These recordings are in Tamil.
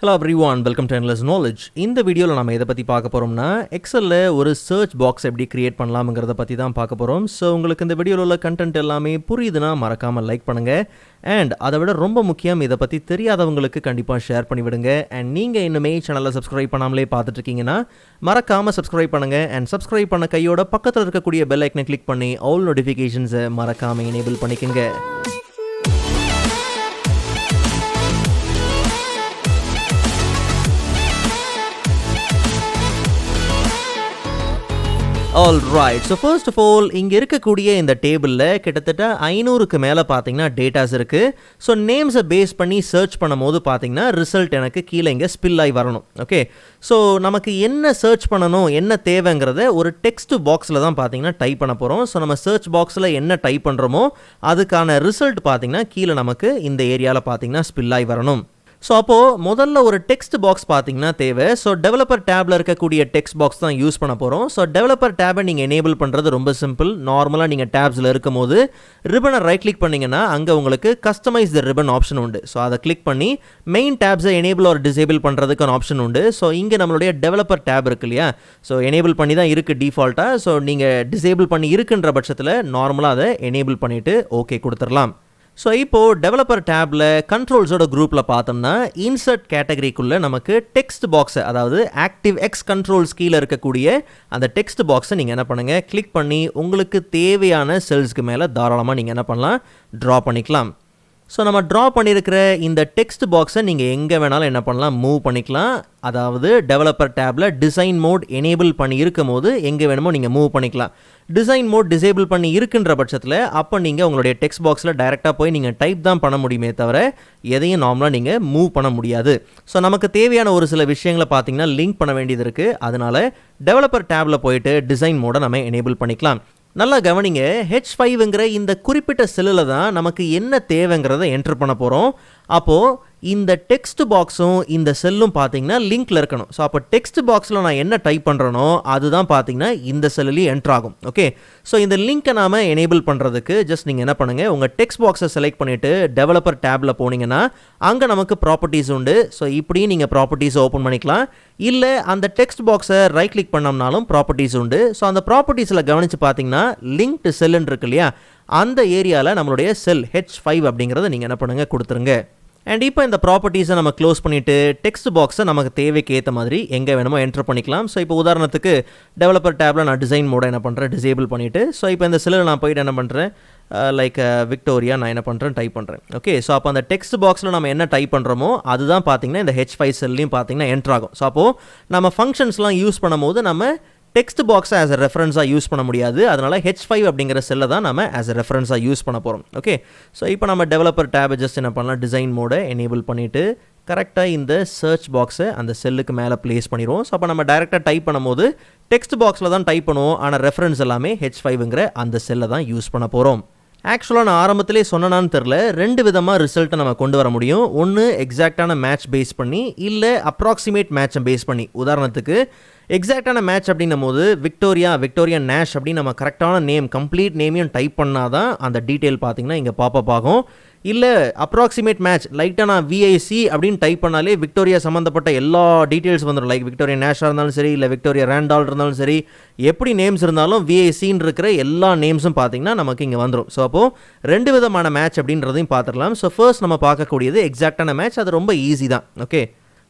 Hello everyone, welcome to Endless Knowledge. இந்த வீடியோவில் நம்ம எதை பற்றி பார்க்க போகிறோம்னா எக்ஸலில் ஒரு சர்ச் பாக்ஸ் எப்படி கிரியேட் பண்ணலாம்ங்கிறத பற்றி தான் பார்க்க போகிறோம். ஸோ உங்களுக்கு இந்த வீடியோவில் உள்ள கண்டென்ட் எல்லாமே புரியுதுன்னா மறக்காமல் லைக் பண்ணுங்கள். அண்ட் அதை விட ரொம்ப முக்கியம், இதை பற்றி தெரியாதவங்களுக்கு கண்டிப்பாக ஷேர் பண்ணிவிடுங்க. அண்ட் நீங்கள் இன்னுமே சேனலை சப்ஸ்கிரைப் பண்ணாமலே பார்த்துட்டு இருக்கீங்கன்னா மறக்காமல் சப்ஸ்கிரைப் பண்ணுங்கள். அண்ட் சப்ஸ்கிரைப் பண்ண கையோட பக்கத்தில் இருக்கக்கூடிய பெல் ஐக்கனை கிளிக் பண்ணி ஆல் நோட்டிஃபிகேஷன்ஸை மறக்காமல் எனேபிள் பண்ணிக்கோங்க. Alright, so first of all, இங்கே இருக்கக்கூடிய இந்த டேபிளில் கிட்டத்தட்ட 500க்கு மேலே பார்த்தீங்கன்னா டேட்டாஸ் இருக்குது. ஸோ நேம்ஸை பேஸ் பண்ணி சர்ச் பண்ணும் போது பார்த்தீங்கன்னா ரிசல்ட் எனக்கு கீழே இங்கே ஸ்பில் ஆகி வரணும். ஓகே, ஸோ நமக்கு என்ன சர்ச் பண்ணணும், என்ன தேவைங்கிறத ஒரு டெக்ஸ்ட் பாக்ஸில் தான் பார்த்தீங்கன்னா டைப் பண்ண போகிறோம். ஸோ நம்ம சர்ச் பாக்ஸில் என்ன டைப் பண்ணுறோமோ அதுக்கான ரிசல்ட் பார்த்தீங்கன்னா கீழே நமக்கு இந்த ஏரியாவில் பார்த்தீங்கன்னா ஸ்பில் ஆகி வரணும். ஸோ அப்போது முதல்ல ஒரு டெக்ஸ்ட் பாக்ஸ் பார்த்தீங்கன்னா தேவை. ஸோ டெவலப்பர் டேபில் இருக்கக்கூடிய டெக்ஸ்ட் பாக்ஸ் தான் யூஸ் பண்ண போகிறோம். ஸோ டெவலப்பர் டேபை நீங்கள் எனேபிள் பண்ணுறது ரொம்ப சிம்பிள். நார்மலாக நீங்கள் டேப்ஸில் இருக்கும் போது ரிப்பனை ரைட் கிளிக் பண்ணிங்கன்னா அங்கே உங்களுக்கு கஸ்டமைஸ் த ரிப்பன் ஆப்ஷன் உண்டு. ஸோ அதை கிளிக் பண்ணி மெயின் டேப்ஸை எனேபிள் ஒரு டிசேபிள் பண்ணுறதுக்கான ஆப்ஷன் உண்டு. ஸோ இங்கே நம்மளுடைய டெவலப்பர் டேப் இருக்கு இல்லையா, ஸோ எனேபிள் பண்ணி தான் இருக்குது டிஃபால்ட்டாக. ஸோ நீங்கள் டிசேபிள் பண்ணி இருக்குன்ற பட்சத்தில் நார்மலாக அதை எனேபிள் பண்ணிவிட்டு ஓகே கொடுத்துடலாம். ஸோ இப்போது டெவலப்பர் டேப்பில் கண்ட்ரோல்ஸோட குரூப்பில் பார்த்தோம்னா இன்சர்ட் கேட்டகரிக்குள்ளே நமக்கு டெக்ஸ்ட் பாக்ஸை, அதாவது ஆக்டிவ் எக்ஸ் கண்ட்ரோல்ஸ் கீழே இருக்கக்கூடிய அந்த டெக்ஸ்ட் பாக்ஸை நீங்கள் என்ன பண்ணுங்கள், கிளிக் பண்ணி உங்களுக்கு தேவையான செல்ஸ்க்கு மேலே தாராளமாக நீங்கள் என்ன பண்ணலாம், ட்ரா பண்ணிக்கலாம். ஸோ நம்ம ட்ரா பண்ணியிருக்கிற இந்த டெக்ஸ்ட் பாக்ஸை நீங்கள் எங்கே வேணாலும் என்ன பண்ணலாம், மூவ் பண்ணிக்கலாம். அதாவது டெவலப்பர் டேப்பில் டிசைன் மோட் எனேபிள் பண்ணி இருக்கும் போது எங்கே வேணுமோ நீங்கள் மூவ் பண்ணிக்கலாம். டிசைன் மோட் டிசேபிள் பண்ணி இருக்குன்ற பட்சத்தில் அப்போ நீங்கள் உங்களுடைய டெக்ஸ்ட் பாக்ஸில் டைரெக்டாக போய் நீங்கள் டைப் தான் பண்ண முடியுமே தவிர எதையும் நார்மலாக நீங்கள் மூவ் பண்ண முடியாது. ஸோ நமக்கு தேவையான ஒரு சில விஷயங்களை பார்த்தீங்கன்னா லிங்க் பண்ண வேண்டியது இருக்குது. அதனால் டெவலப்பர் டேப்பில் போயிட்டு டிசைன் மோடை நம்ம எனேபிள் பண்ணிக்கலாம். நல்லா கவனிங்க, H5ங்கிற இந்த குறிப்பிட்ட செல்லில் தான் நமக்கு என்ன தேவைங்கிறத என்டர் பண்ண போகிறோம். அப்போது இந்த டெக்ஸ்ட் பாக்ஸும் இந்த செல்லும் பார்த்தீங்கன்னா லிங்க்கில் இருக்கணும். ஸோ அப்போ டெக்ஸ்ட் பாக்ஸில் நான் என்ன டைப் பண்ணுறேனோ அதுதான் பார்த்தீங்கன்னா இந்த செல்லுலேயும் என்ட்ரு ஆகும். ஓகே, ஸோ இந்த லிங்க்கை நாம் எனேபிள் பண்ணுறதுக்கு ஜஸ்ட் நீங்கள் என்ன பண்ணுங்கள், உங்கள் டெக்ஸ்ட் பாக்ஸை செலக்ட் பண்ணிவிட்டு டெவலப்பர் டேப்பில் போனீங்கன்னா அங்கே நமக்கு ப்ராப்பர்ட்டிஸ் உண்டு. ஸோ இப்படியும் நீங்கள் ப்ராப்பர்ட்டிஸை ஓப்பன் பண்ணிக்கலாம். இல்லை அந்த டெக்ஸ்ட் பாக்ஸை ரைட் கிளிக் பண்ணோம்னாலும் ப்ராப்பர்ட்டிஸ் உண்டு. ஸோ அந்த ப்ராப்பர்ட்டிஸில் கவனித்து பார்த்தீங்கன்னா லிங்க்டு செல்லுன்னு இருக்கு இல்லையா, அந்த ஏரியாவில் நம்மளுடைய செல் H5 அப்படிங்கிறத நீங்கள் என்ன பண்ணுங்கள், கொடுத்துருங்க. அண்ட் இப்போ இந்த ப்ராப்பர்ட்டிஸை நம்ம க்ளோஸ் பண்ணிவிட்டு டெக்ஸ்ட் பாக்ஸை நமக்கு தேவைக்கு ஏற்ற மாதிரி எங்கே வேணுமோ என்டர் பண்ணிக்கலாம். ஸோ இப்போ உதாரணத்துக்கு டெவலப்பர் டேப்பில் நான் டிசைன் மோட என்ன பண்ணுறேன், டிசேபிள் பண்ணிவிட்டு ஸோ இப்போ இந்த செல்லில் நான் போயிட்டு என்ன பண்ணுறேன், லைக் விக்டோரியா நான் என்ன பண்ணுறேன், டைப் பண்ணுறேன். ஓகே, ஸோ அப்போ அந்த டெக்ஸ்ட் பாக்ஸில் நம்ம என்ன டைப் பண்ணுறோமோ அதுதான் பார்த்தீங்கன்னா இந்த H5 செல்லையும் பார்த்தீங்கன்னா என்ட்ரு ஆகும். ஸோ அப்போது நம்ம ஃபங்க்ஷன்ஸ்லாம் யூஸ் பண்ணும்போது நம்ம டெக்ஸ்ட் பாக்ஸை ஆஸ் அ ரெஃபரன்ஸாக யூஸ் பண்ண முடியாது. அதனால் H5 அப்படிங்கிற செல்லை தான் நம்ம ஆஸ் அ ரெஃபரன்ஸாக யூஸ் பண்ண போகிறோம். ஓகே, ஸோ இப்போ நம்ம டெவலப்பர் டேபை ஜஸ்ட் என்ன பண்ணலாம், டிசைன் மோடை எனேபிள் பண்ணிவிட்டு கரெக்டாக இந்த சர்ச் பாக்ஸை அந்த செல்லுக்கு மேலே ப்ளேஸ் பண்ணிடுவோம். ஸோ அப்போ நம்ம டைரெக்டாக டைப் பண்ணும்போது டெக்ஸ்ட் பாக்ஸில் தான் டைப் பண்ணுவோம், ஆனால் ரெஃபரன்ஸ் எல்லாமே H5ங்கிற அந்த செல்லை தான் யூஸ் பண்ண போகிறோம். ஆக்சுவலாக நான் ஆரம்பத்திலே சொன்னான்னு தெரில, ரெண்டு விதமாக ரிசல்ட்டை நம்ம கொண்டு வர முடியும். ஒன்று எக்ஸாக்டான மேட்ச் பேஸ் பண்ணி, இல்லை அப்ராக்சிமேட் மேட்சை பேஸ் பண்ணி. உதாரணத்துக்கு எக்ஸாக்டான மேட்ச் அப்படின்னும் போது விக்டோரியா நேஷ் அப்படின்னு நம்ம கரெக்டான நேம், கம்ப்ளீட் நேமையும் டைப் பண்ணால் தான் அந்த டீட்டெயில் பார்த்தீங்கன்னா இங்கே பாப்பப் ஆகும். இல்லை அப்ராக்சிமேட் மேட்ச், லைட்டாக நான் VIC அப்படின்னு டைப் பண்ணாலே விக்டோரியா சம்மந்தப்பட்ட எல்லா டீட்டெயில்ஸ் வந்துடும். லைக் விக்டோரியா நேஷாக இருந்தாலும் சரி, இல்லை விக்டோரியா ரேண்டால் இருந்தாலும் சரி, எப்படி நேம்ஸ் இருந்தாலும் VICன்னு இருக்கிற எல்லா நேம்ஸும் பார்த்தீங்கன்னா நமக்கு இங்கே வந்துடும். ஸோ அப்போது ரெண்டு விதமான மேட்ச் அப்படின்றதையும் பார்த்துடலாம். ஸோ ஃபர்ஸ்ட் நம்ம பார்க்கக்கூடியது எக்ஸாக்டான மேட்ச். அது ரொம்ப ஈஸி தான். ஓகே,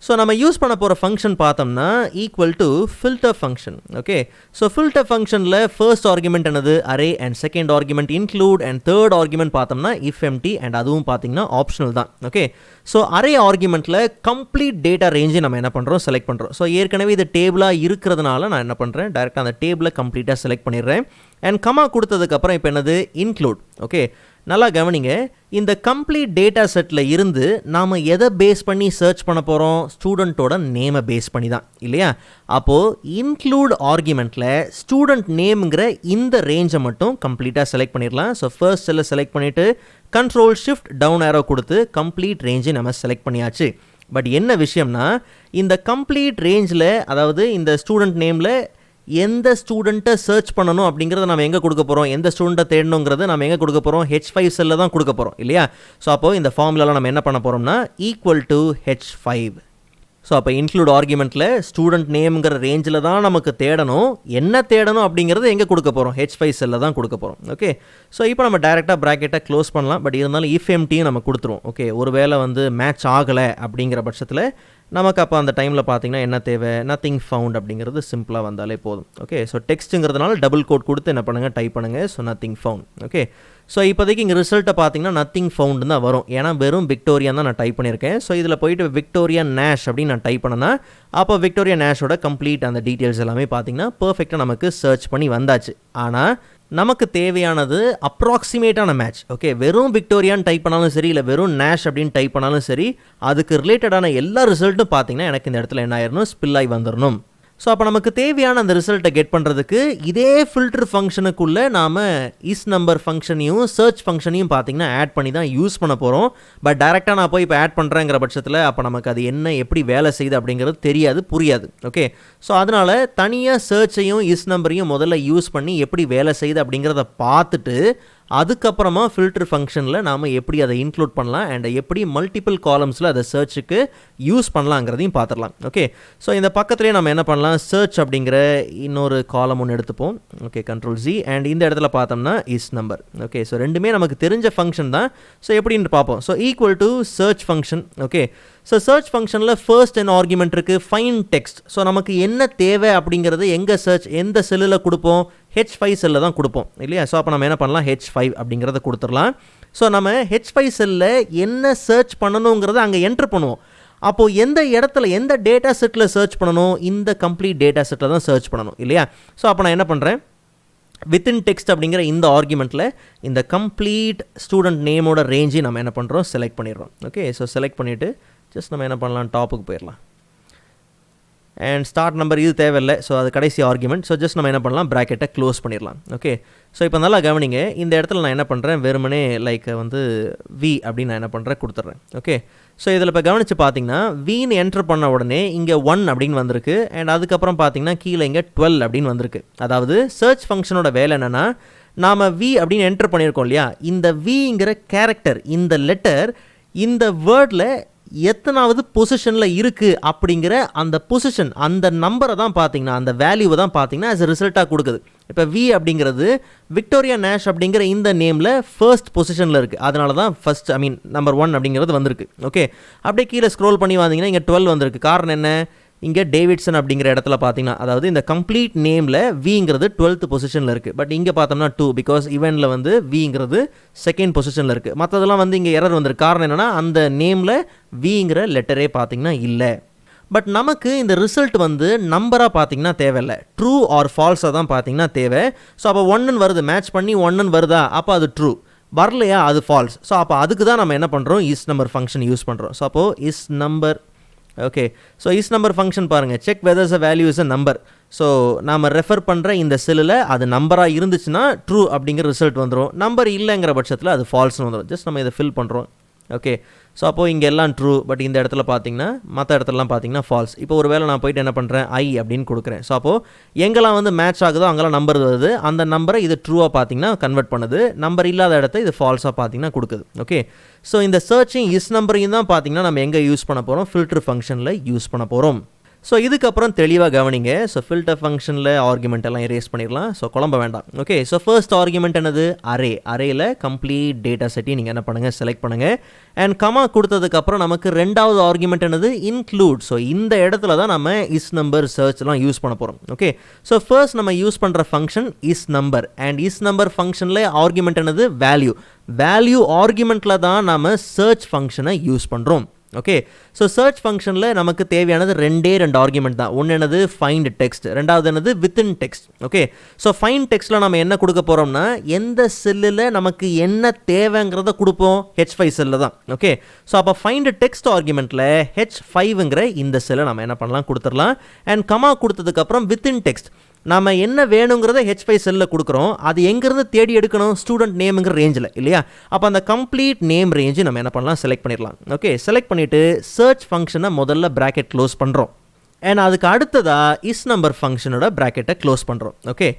ஸோ நம்ம யூஸ் பண்ண போகிற ஃபங்க்ஷன் பார்த்தோம்னா equal to filter function. Okay, so filter ஃபங்க்ஷனில் ஃபர்ஸ்ட் ஆர்குமெண்ட் என்னது, array, and second argument include, and third argument பார்த்தோம்னா இஃப் எம்டி, அண்ட் அதுவும் பார்த்தீங்கன்னா ஆப்ஷனல் தான். ஓகே, ஸோ அரே ஆர்குமெண்ட்டில் கம்ப்ளீட் டேட்டா ரேஞ்சை நம்ம என்ன பண்ணுறோம், செலக்ட் பண்ணுறோம். ஸோ ஏற்கனவே இது டேபிளாக இருக்கிறதுனால நான் என்ன பண்ணுறேன், டேரெக்டாக அந்த டேபிளை கம்ப்ளீட்டாக செலக்ட் பண்ணிடுறேன். அண்ட் கமா கொடுத்ததுக்கப்புறம் இப்போ என்னது, இன்க்ளூட். ஓகே, நல்லா கவனிங்க, இந்த கம்ப்ளீட் டேட்டா செட்டில் இருந்து நாம் எதை பேஸ் பண்ணி சர்ச் பண்ண போகிறோம், ஸ்டூடெண்ட்டோட நேமை பேஸ் பண்ணி தான் இல்லையா. அப்போது இன்க்ளூட் ஆர்குமெண்ட்டில் ஸ்டூடெண்ட் நேம்ங்கிற இந்த ரேஞ்சை மட்டும் கம்ப்ளீட்டாக செலக்ட் பண்ணிடலாம். ஸோ ஃபர்ஸ்ட் செல்லை செலக்ட் பண்ணிவிட்டு கண்ட்ரோல் ஷிஃப்ட் டவுன் ஏரோ கொடுத்து கம்ப்ளீட் ரேஞ்சை நம்ம செலக்ட் பண்ணியாச்சு. பட் என்ன விஷயம்னா, இந்த கம்ப்ளீட் ரேஞ்சில், அதாவது இந்த ஸ்டூடெண்ட் நேமில் எந்த ஸ்டூடெண்ட்டை சர்ச் பண்ணணும் அப்படிங்கிறத நம்ம எங்கே கொடுக்க போகிறோம், எந்த ஸ்டூடெண்ட்டை தேடணுங்கிறத நம்ம எங்கே கொடுக்க போகிறோம், H5 செல்லில் தான் கொடுக்க போகிறோம் இல்லையா. ஸோ அப்போது இந்த ஃபார்முலாவில் நம்ம என்ன பண்ண போகிறோம்னா ஈக்குவல் டு H5. ஸோ அப்போ இன்க்ளூட் ஆர்குமெண்ட்டில் ஸ்டூடெண்ட் நேம்ங்கிற ரேஞ்சில் தான் நமக்கு தேடணும். என்ன தேடணும் அப்படிங்கிறது எங்கே கொடுக்க போகிறோம்? H5 செல்லில் தான் கொடுக்க போகிறோம். ஓகே, ஸோ இப்போ நம்ம டேரெக்டாக ப்ராக்கெட்டை க்ளோஸ் பண்ணலாம். பட் இருந்தாலும் இஃப் எம்டியும் நம்ம கொடுத்துருவோம். ஓகே, ஒரு வேளை வந்து மேட்ச் ஆகலை அப்படிங்கிற பட்சத்தில் நமக்கு அப்போ அந்த டைமில் பார்த்தீங்கன்னா என்ன தேவை? நத்திங் ஃபவுண்ட் அப்படிங்கிறது சிம்பிளாக வந்தாலே போதும். ஓகே, ஸோ டெக்ஸ்ட்டுங்கிறதுனால டபுள் கோட் கொடுத்து என்ன பண்ணுங்கள்? டைப் பண்ணுங்கள். So nothing found. Okay, so இப்போதைக்கு இங்கே ரிசல்ட்டை பார்த்தீங்கன்னா நத்திங் ஃபவுண்ட் தான் வரும். ஏன்னா வெறும் விக்டோரியா தான் நான் டைப் பண்ணியிருக்கேன். ஸோ இதில் போயிட்டு விக்டோரியா நேஷ் அப்படின்னு நான் டைப் பண்ணேன்னா அப்போ விக்டோரியா நேஷோட கம்ப்ளீட் அந்த டீட்டெயில்ஸ் எல்லாமே பார்த்தீங்கன்னா பர்ஃபெக்டாக நமக்கு சர்ச் பண்ணி வந்தாச்சு. ஆனால் நமக்கு தேவையானது அப்ராக்சிமேட்டான மேட்ச். ஓகே, வெறும் விக்டோரியான்னு டைப் பண்ணாலும் சரி, இல்லை வெறும் நேஷ் அப்படின்னு டைப் பண்ணாலும் சரி, அதுக்கு ரிலேட்டடான எல்லா ரிசல்ட்டும் பார்த்தீங்கன்னா எனக்கு இந்த இடத்துல என்ன ஆயிடணும்? ஸ்பில் ஆகி வந்துடணும். ஸோ அப்போ நமக்கு தேவையான அந்த ரிசல்ட்டை கெட் பண்ணுறதுக்கு இதே ஃபில்டர் ஃபங்க்ஷனுக்குள்ளே நாம் இஸ் நம்பர் ஃபங்க்ஷனையும் சர்ச் ஃபங்க்ஷனையும் பார்த்தீங்கன்னா ஆட் பண்ணி தான் யூஸ் பண்ண போகிறோம். பட் டேரெக்டாக நான் போய் இப்போ ஆட் பண்ணுறேங்கிற பட்சத்தில் அப்போ நமக்கு அது என்ன எப்படி வேலை செய்யுது அப்படிங்கிறது தெரியாது, புரியாது. ஓகே, ஸோ அதனால் தனியாக சர்ச்சையும் இஸ் நம்பரையும் முதல்ல யூஸ் பண்ணி எப்படி வேலை செய்யுது அப்படிங்கிறத பார்த்துட்டு அதுக்கப்புறமா ஃபில்டர் ஃபங்க்ஷனில் நாம் எப்படி அதை இன்க்ளூட் பண்ணலாம் அண்ட் எப்படி மல்டிபிள் காலம்ஸில் அதை சர்ச்சுக்கு யூஸ் பண்ணலாங்கிறதையும் பார்த்துடலாம். ஓகே, ஸோ இந்த பக்கத்துலேயே நம்ம என்ன பண்ணலாம்? சர்ச் அப்படிங்கிற இன்னொரு காலம் ஒன்று எடுத்துப்போம். ஓகே, கண்ட்ரோல் Z அண்ட் இந்த இடத்துல பார்த்தோம்னா இஸ் நம்பர். ஓகே, ஸோ ரெண்டுமே நமக்கு தெரிஞ்ச ஃபங்க்ஷன் தான். ஸோ எப்படின்னு பார்ப்போம். So equal to search function. Okay, so search ஃபங்க்ஷனில் ஃபர்ஸ்ட் என்ன ஆர்குமெண்ட் இருக்குது? Find text. ஸோ நமக்கு என்ன தேவை அப்படிங்கிறது எங்கே சர்ச் எந்த செல்லில் கொடுப்போம்? H5 செல்லில் தான் கொடுப்போம் இல்லையா? ஸோ அப்போ நம்ம என்ன பண்ணலாம்? H5 அப்படிங்கிறத கொடுத்துடலாம். ஸோ நம்ம H5 செல்லில் என்ன சர்ச் பண்ணணுங்கிறத அங்கே என்ட்ரு பண்ணுவோம். அப்போது எந்த இடத்துல எந்த டேட்டா செட்டில் சர்ச் பண்ணணும்? இந்த கம்ப்ளீட் டேட்டா செட்டில் தான் சர்ச் பண்ணணும் இல்லையா? ஸோ அப்போ நான் என்ன பண்ணுறேன்? வித்தின் டெக்ஸ்ட் அப்படிங்கிற இந்த ஆர்குமெண்ட்டில் இந்த கம்ப்ளீட் ஸ்டூடெண்ட் நேமோட ரேஞ்சை நம்ம என்ன பண்ணுறோம்? செலக்ட் பண்ணிடுறோம். ஓகே, ஸோ செலக்ட் பண்ணிவிட்டு ஜஸ்ட் நம்ம என்ன பண்ணலாம்? டாப்புக்கு போயிடலாம். அண்ட் ஸ்டார்ட் நம்பர் இது தேவையில்லை. ஸோ அது கடைசி ஆர்குமெண்ட். ஸோ ஜஸ்ட் நம்ம என்ன பண்ணலாம்? ப்ராக்கெட்டை க்ளோஸ் பண்ணிடலாம். ஓகே, ஸோ இப்போ நல்லா கவனிங்க. இந்த இடத்துல நான் என்ன பண்ணுறேன்? வெறுமனே லைக் வந்து V அப்படின்னு நான் என்ன பண்ணுறேன்? கொடுத்துட்றேன். ஓகே, ஸோ இதில் இப்போ கவனித்து பார்த்தீங்கன்னா Vன்னு என்ட்ரு பண்ண உடனே இங்கே 1 அப்படின்னு வந்திருக்கு. அண்ட் அதுக்கப்புறம் பார்த்தீங்கன்னா கீழே இங்கே 12 அப்படின்னு வந்திருக்கு. அதாவது சர்ச் ஃபங்க்ஷனோட வேலை என்னென்னா, நாம் V அப்படின்னு என்ட்ரு பண்ணியிருக்கோம் இல்லையா? இந்த Vங்கிற கேரக்டர், இந்த லெட்டர் இந்த வேர்டில் எத்தனாவது பொசிஷனில் இருக்குது அப்படிங்கிற அந்த பொசிஷன், அந்த நம்பரை தான் பார்த்தீங்கன்னா, அந்த வேல்யூவை தான் பார்த்தீங்கன்னா ஆஸ் எ ரிசல்ட்டாக கொடுக்குது. இப்போ V அப்படிங்கிறது விக்டோரியா நேஷ் அப்படிங்கிற இந்த நேமில் ஃபர்ஸ்ட் பொசிஷனில் இருக்குது. அதனால தான் ஃபர்ஸ்ட் நம்பர் 1 அப்படிங்கிறது வந்திருக்கு. ஓகே, அப்படியே கீழே ஸ்க்ரோல் பண்ணி வந்தீங்கன்னா இங்கே 12 வந்திருக்கு. காரணம் என்ன? இங்கே டேவிட்சன் அப்படிங்கிற இடத்துல பார்த்தீங்கன்னா, அதாவது இந்த கம்ப்ளீட் நேமில் Vங்கிறது 12th பொசிஷனில் இருக்குது. பட் இங்கே பார்த்தோம்னா 2, பிகாஸ் இவனில் வந்து Vங்கிறது செகண்ட் பொசிஷனில் இருக்குது. மற்றதெல்லாம் வந்து இங்கே எரர் வந்திருக்கு. காரணம் என்னென்னா அந்த நேமில் Vங்கிற லெட்டரே பார்த்தீங்கன்னா இல்லை. பட் நமக்கு இந்த ரிசல்ட் வந்து நம்பராக பார்த்தீங்கன்னா தேவையில்லை, ட்ரூ ஆர் ஃபால்ஸாக தான் பார்த்தீங்கன்னா தேவை. ஸோ அப்போ 1ன்னு வருது, மேட்ச் பண்ணி 1ன்னு வருதா? அப்போ அது ட்ரூ. வரலையா? அது ஃபால்ஸ். ஸோ அப்போ அதுக்கு தான் நம்ம என்ன பண்ணுறோம்? இஸ் நம்பர் ஃபங்க்ஷன் யூஸ் பண்ணுறோம். ஸோ அப்போது is number. Okay, so is number function பாருங்கள், check whether a value is a number. So நாம் ரெஃபர் பண்ணுற இந்த செல்லில் அது நம்பராக இருந்துச்சுன்னா ட்ரூ அப்படிங்கிற ரிசல்ட் வந்துடும். நம்பர் இல்லைங்கிற பட்சத்தில் அது ஃபால்ஸ்னு வந்துடும். ஜஸ்ட் நம்ம இதை ஃபில் பண்ணுறோம். ஓகே, ஸோ அப்போது இங்கே எல்லாம் ட்ரூ, பட் இந்த இடத்துல பார்த்தீங்கன்னா மற்ற இடத்துலலாம் பார்த்தீங்கன்னா ஃபால்ஸ். இப்போ ஒரு வேளை நான் போயிட்டு என்ன பண்ணுறேன்? I அப்படின்னு கொடுக்குறேன். ஸோ அப்போது எங்கெல்லாம் வந்து மேட்ச் ஆகுதோ அங்கெல்லாம் நம்பர் வருது. அந்த நம்பரை இது ட்ரூவாக பார்த்தீங்கன்னா கன்வெர்ட் பண்ணுது. நம்பர் இல்லாத இடத்த இது ஃபால்ஸாக பார்த்தீங்கன்னா கொடுக்குது. ஓகே, ஸோ இந்த சர்ச்சிங் இஸ் நம்பரையும் தான் பார்த்தீங்கன்னா நம்ம எங்கே யூஸ் பண்ண போகிறோம்? ஃபில்டர் ஃபங்க்ஷனில் யூஸ் பண்ண போகிறோம். ஸோ இதுக்கப்புறம் தெளிவாக கவனிங்க. ஸோ ஃபில்டர் ஃபங்க்ஷனில் ஆர்குமெண்ட் எல்லாம் எரேஸ் பண்ணிடலாம். ஸோ குழம்ப வேண்டாம். ஓகே, ஸோ ஃபர்ஸ்ட் ஆர்குமெண்ட் என்னது? அரே. அரேயில் கம்ப்ளீட் டேட்டா செட்டையும் நீங்கள் என்ன பண்ணுங்கள்? செலக்ட் பண்ணுங்கள். அண்ட் கமா கொடுத்ததுக்கப்புறம் நமக்கு ரெண்டாவது ஆர்குமெண்ட் என்னது? இன்க்ளூட். ஸோ இந்த இடத்துல தான் நம்ம இஸ் நம்பர் சர்ச்லாம் யூஸ் பண்ண போகிறோம். ஓகே, ஸோ ஃபர்ஸ்ட் நம்ம யூஸ் பண்ணுற function is number. And is number ஃபங்க்ஷனில் ஆர்குமெண்ட் என்னது? வேல்யூ. வேல்யூ ஆர்குமெண்ட்டில் தான் நம்ம சர்ச் ஃபங்க்ஷனை யூஸ் பண்ணுறோம். ஓகே, ஸோ சர்ச் ஃபங்க்ஷனில் நமக்கு தேவையானது ரெண்டு ஆர்குமெண்ட் தான். ஒன்று என்னது? Find text. ரெண்டாவது என்னது? Within text. Okay, so find டெக்ஸ்ட்டில் நம்ம என்ன கொடுக்க போகிறோம்னா எந்த செல்லில் நமக்கு என்ன தேவைங்கிறத கொடுப்போம்? H5 செல்லில் தான். ஓகே, ஸோ அப்போ ஃபைண்ட் டெக்ஸ்ட் ஆர்குமெண்ட்டில் H5ங்கிற இந்த செல்லை நம்ம என்ன பண்ணலாம்? கொடுத்துடலாம். அண்ட் கமா கொடுத்ததுக்கப்புறம் வித்தின் டெக்ஸ்ட் நம்ம என்ன வேணுங்கிறத H5 செல்லில் கொடுக்குறோம். அது எங்கேருந்து தேடி எடுக்கணும்? ஸ்டூடெண்ட் நேமுங்கிற ரேஞ்சில் இல்லையா? அப்போ அந்த கம்ப்ளீட் நேம் ரேஞ்சு நம்ம என்ன பண்ணலாம்? செலக்ட் பண்ணிடலாம். ஓகே, செலக்ட் பண்ணிவிட்டு சர்ச் ஃபங்க்ஷனை முதல்ல ப்ராக்கெட் க்ளோஸ் பண்ணுறோம். அண்ட் அதுக்கு அடுத்ததாக இஸ் நம்பர் ஃபங்க்ஷனோட ப்ராக்கெட்டை க்ளோஸ் பண்ணுறோம். ஓகே,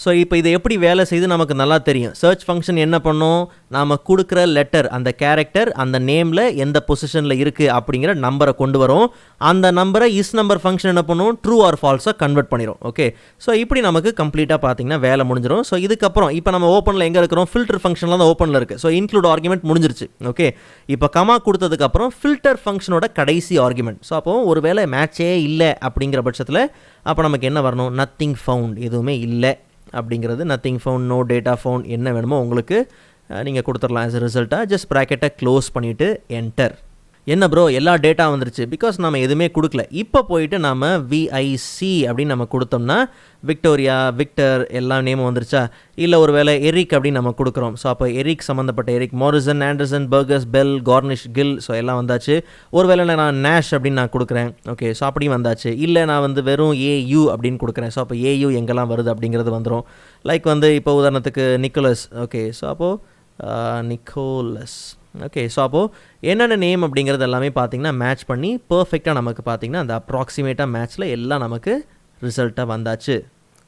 ஸோ இப்போ இது எப்படி வேலை செய்து நமக்கு நல்லா தெரியும். சர்ச் ஃபங்க்ஷன் என்ன பண்ணும், நாம் கொடுக்குற லெட்டர் அந்த கேரக்டர் அந்த நேமில் எந்த பொசிஷனில் இருக்குது அப்படிங்கிற நம்பரை கொண்டு வரும். அந்த நம்பரை இஸ் நம்பர் ஃபங்க்ஷன் என்ன பண்ணும், ட்ரூ ஆர் ஃபால்ஸாக கன்வெர்ட் பண்ணிடும். ஓகே, ஸோ இப்படி நமக்கு கம்ப்ளீட்டாக பார்த்தீங்கன்னா வேலை முடிஞ்சிடும். ஸோ இதுக்கப்புறம் இப்போ நம்ம ஓப்பனில் எங்கே இருக்கிறோம், ஃபில்டர் ஃபங்க்ஷனில் தான் ஓப்பனில் இருக்குது. ஸோ இன்க்ளூட் ஆர்குமெண்ட் முடிஞ்சிருச்சு. ஓகே, இப்போ கமா கொடுத்ததுக்கப்புறம் ஃபில்டர் ஃபங்க்ஷனோட கடைசி ஆர்குமெண்ட். ஸோ அப்போ ஒரு வேளை மேட்சே இல்லை அப்படிங்கிற பட்சத்தில் அப்போ நமக்கு என்ன வரணும், நத்திங் ஃபவுண்ட், எதுவுமே இல்லை அப்படிங்கிறது. Nothing found, no data found, என்ன வேணுமோ உங்களுக்கு நீங்கள் கொடுத்துடலாம். ஆஸ் எ ரிசல்ட்டாக ஜஸ்ட் ப்ராக்கெட்டை க்ளோஸ் பண்ணிவிட்டு என்டர். என்ன ப்ரோ எல்லா டேட்டா வந்துருச்சு, பிகாஸ் நம்ம எதுவுமே கொடுக்கல. இப்போ போயிட்டு நம்ம விஐசி அப்படின்னு நம்ம கொடுத்தோம்னா விக்டோரியா, விக்டர் எல்லா நேமும் வந்துருச்சா, இல்லை ஒரு வேளை எரிக் அப்படின்னு நம்ம கொடுக்குறோம். ஸோ அப்போ எரிக் சம்மந்தப்பட்ட Eric, Morrison, Anderson, Burgers, Bell, Cornish, Gill, so எல்லாம் வந்தாச்சு. ஒரு வேளை நான் நேஷ் அப்படின்னு நான் கொடுக்குறேன். ஓகே, ஸோ அப்படியும் வந்தாச்சு. இல்லை நான் வந்து வெறும் ஏயு அப்படின்னு கொடுக்குறேன். ஸோ அப்போ ஏயு எங்கெல்லாம் வருது அப்படிங்கிறது வந்துடும். லைக் வந்து இப்போ உதாரணத்துக்கு நிக்கோலஸ். ஓகே, ஸோ அப்போது நிக்கோலஸ். ஓகே, ஸோ அப்போது என்னென்ன நேம் அப்படிங்கிறது எல்லாமே பார்த்திங்கன்னா மேட்ச் பண்ணி பர்ஃபெக்டாக நமக்கு பார்த்திங்கன்னா அந்த அப்ராக்சிமேட்டாக மேட்ச்சில் எல்லாம் நமக்கு ரிசல்ட்டாக வந்தாச்சு.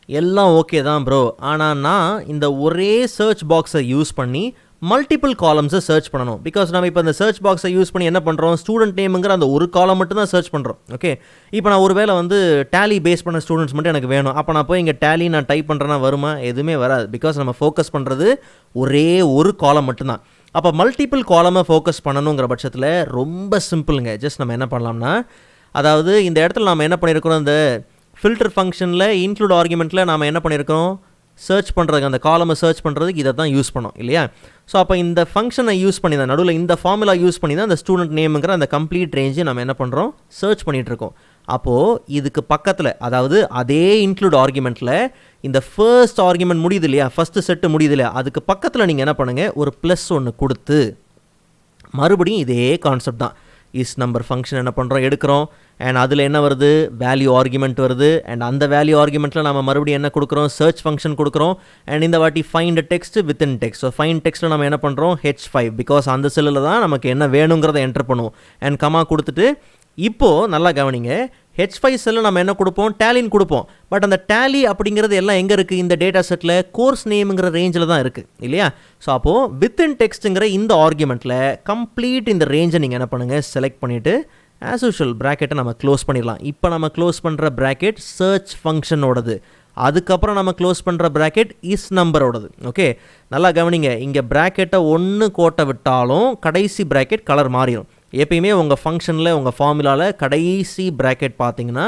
எல்லாம் ஓகே தான் ப்ரோ, ஆனால் நான் இந்த ஒரே சர்ச் பாக்ஸை யூஸ் பண்ணி மல்டிபிள் காலம்ஸை சர்ச் பண்ணணும். பிகாஸ் நம்ம இப்போ அந்த சர்ச் பாக்ஸை யூஸ் பண்ணி என்ன பண்ணுறோம், ஸ்டூடெண்ட் நேமுங்கிற அந்த ஒரு காலம் மட்டும் தான் சர்ச் பண்ணுறோம். ஓகே, இப்போ நான் ஒரு வேளை வந்து டேலி பேஸ் பண்ண ஸ்டூடெண்ட்ஸ் மட்டும் எனக்கு வேணும். அப்போ நான் போய் இங்கே டேலி நான் டைப் பண்ணுறேன்னா வருமா, எதுவுமே வராது. பிகாஸ் நம்ம ஃபோக்கஸ் பண்ணுறது ஒரே ஒரு காலம் மட்டும்தான். அப்போ மல்டிபிள் காலமை ஃபோக்கஸ் பண்ணணுங்கிற பட்சத்தில் ரொம்ப சிம்பிளுங்க. ஜஸ்ட் நம்ம என்ன பண்ணலாம்னா, அதாவது இந்த இடத்துல நம்ம என்ன பண்ணியிருக்கிறோம், இந்த ஃபில்டர் ஃபங்க்ஷனில் இன்க்ளூட் ஆர்குமெண்ட்டில் நாம் என்ன பண்ணியிருக்கிறோம், சர்ச் பண்ணுறதுக்கு அந்த காலமை சர்ச் பண்ணுறதுக்கு இதை தான் யூஸ் பண்ணோம் இல்லையா. ஸோ அப்போ இந்த ஃபங்க்ஷனை யூஸ் பண்ணி தான், நடுவில் இந்த ஃபார்முலா யூஸ் பண்ணி தான் அந்த ஸ்டூடெண்ட் நேமுங்கிற அந்த கம்ப்ளீட் ரேஞ்சு நம்ம என்ன பண்ணுறோம், சர்ச் பண்ணிகிட்ருக்கோம். அப்போது இதுக்கு பக்கத்தில், அதாவது அதே இன்க்ளூட் ஆர்குமெண்ட்டில் இந்த ஃபர்ஸ்ட் ஆர்குமெண்ட் முடியுது இல்லையா, ஃபஸ்ட்டு செட்டு முடியுது இல்லையா, அதுக்கு பக்கத்தில் நீங்கள் என்ன பண்ணுங்கள், ஒரு ப்ளஸ் ஒன்று கொடுத்து மறுபடியும் இதே கான்செப்ட் தான். இஸ் நம்பர் ஃபங்க்ஷன் என்ன பண்ணுறோம், எடுக்கிறோம். அண்ட் அதில் என்ன வருது, வேல்யூ ஆர்குமெண்ட் வருது. அண்ட் அந்த வேல்யூ ஆர்குமெண்ட்டில் நம்ம மறுபடியும் என்ன கொடுக்குறோம், சர்ச் ஃபங்க்ஷன் கொடுக்குறோம். அண்ட் இந்த வாட்டி find text within text. So find டெக்ஸ்ட்டில் நம்ம என்ன பண்ணுறோம், H5, பிகாஸ் அந்த செல்லில் தான் நமக்கு என்ன வேணுங்கிறத என்டர் பண்ணுவோம். அண்ட் கமா கொடுத்துட்டு இப்போது நல்லா கவனிங்க, H5 செல்லில் நம்ம என்ன கொடுப்போம், டேலின்னு கொடுப்போம். பட் அந்த டேலி அப்படிங்கிறது எல்லாம் எங்கே இருக்குது, இந்த டேட்டா செட்டில் கோர்ஸ் நேமுங்கிற ரேஞ்சில் தான் இருக்குது இல்லையா. ஸோ அப்போது வித்தின் டெக்ஸ்ட்டுங்கிற இந்த ஆர்குமெண்ட்டில் கம்ப்ளீட் இந்த ரேஞ்சை நீங்கள் என்ன பண்ணுங்கள், செலக்ட் பண்ணிவிட்டு ஆஸ் யூஷுவல் ப்ராக்கெட்டை நம்ம க்ளோஸ் பண்ணிடலாம். இப்போ நம்ம க்ளோஸ் பண்ணுற ப்ராக்கெட் சர்ச் ஃபங்க்ஷனோடது. அதுக்கப்புறம் நம்ம க்ளோஸ் பண்ணுற ப்ராக்கெட் இஸ் நம்பரோடது. ஓகே, நல்லா கவனிங்க, இங்கே ப்ராக்கெட்டை ஒன்று கோட்டை விட்டாலும் கடைசி ப்ராக்கெட் கலர் மாறிடும். எப்பயுமே உங்கள் ஃபங்க்ஷனில் உங்கள் ஃபார்முலாவில் கடைசி ப்ராக்கெட் பார்த்தீங்கன்னா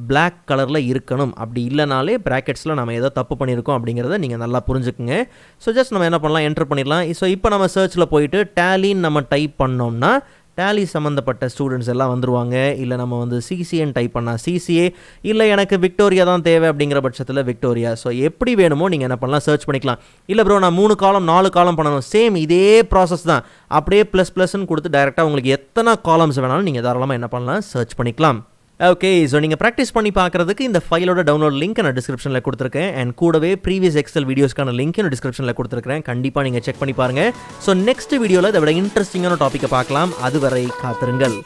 பிளாக் கலரில் இருக்கணும். அப்படி இல்லைனாலே ப்ராக்கெட்ஸில் நம்ம ஏதோ தப்பு பண்ணியிருக்கோம் அப்படிங்கிறத நீங்கள் நல்லா புரிஞ்சுக்குங்க. ஸோ ஜஸ்ட் நம்ம என்ன பண்ணலாம், என்டர் பண்ணிடலாம். ஸோ இப்போ நம்ம சர்ச்சில் போயிட்டு டேலின்னு நம்ம டைப் பண்ணோம்னா டேலி சம்மந்தப்பட்ட ஸ்டூடெண்ட்ஸ் எல்லாம் வந்துருவாங்க. இல்லை நம்ம வந்து சிசிஏன்னு டைப் பண்ணால் சிசிஏ, இல்லை எனக்கு விக்டோரியா தான் தேவை அப்படிங்கிற பட்சத்தில் விக்டோரியா. ஸோ எப்படி வேணுமோ நீங்கள் என்ன பண்ணலாம், சர்ச் பண்ணிக்கலாம். இல்லை ப்ரோ நான் 3 காலம் 4 காலம் பண்ணணும், சேம் இதே ப்ராசஸ் தான். அப்படியே ++ன்னு கொடுத்து டைரெக்டாக உங்களுக்கு எத்தனை காலம்ஸ் வேணாலும் நீங்கள் தாராளமாக என்ன பண்ணலாம், சர்ச் பண்ணிக்கலாம். ஓகே, ஸோ நீங்கள் ப்ராக்டிஸ் பண்ணி பார்க்குறதுக்கு இந்த ஃபைலோட டவுன்லோட் லிங்க் நான் டிஸ்கிரிப்ஷனில் கொடுத்துருக்கேன். அண்ட் கூடவே ப்ரீவியஸ் எக்ஸல் வீடியோஸ்க்கான லிங்க் நான் டிஸ்கிரிப்ஷனில் கொடுத்துருக்கேன். கண்டிப்பாக நீங்கள் செக் பண்ணி பாருங்கள். ஸோ நெக்ஸ்ட் வீடியோவில் இதை விட இன்ட்ரெஸ்டிங்கான டாப்பிக்கை பார்க்கலாம். அதுவரை காத்திருங்கள்.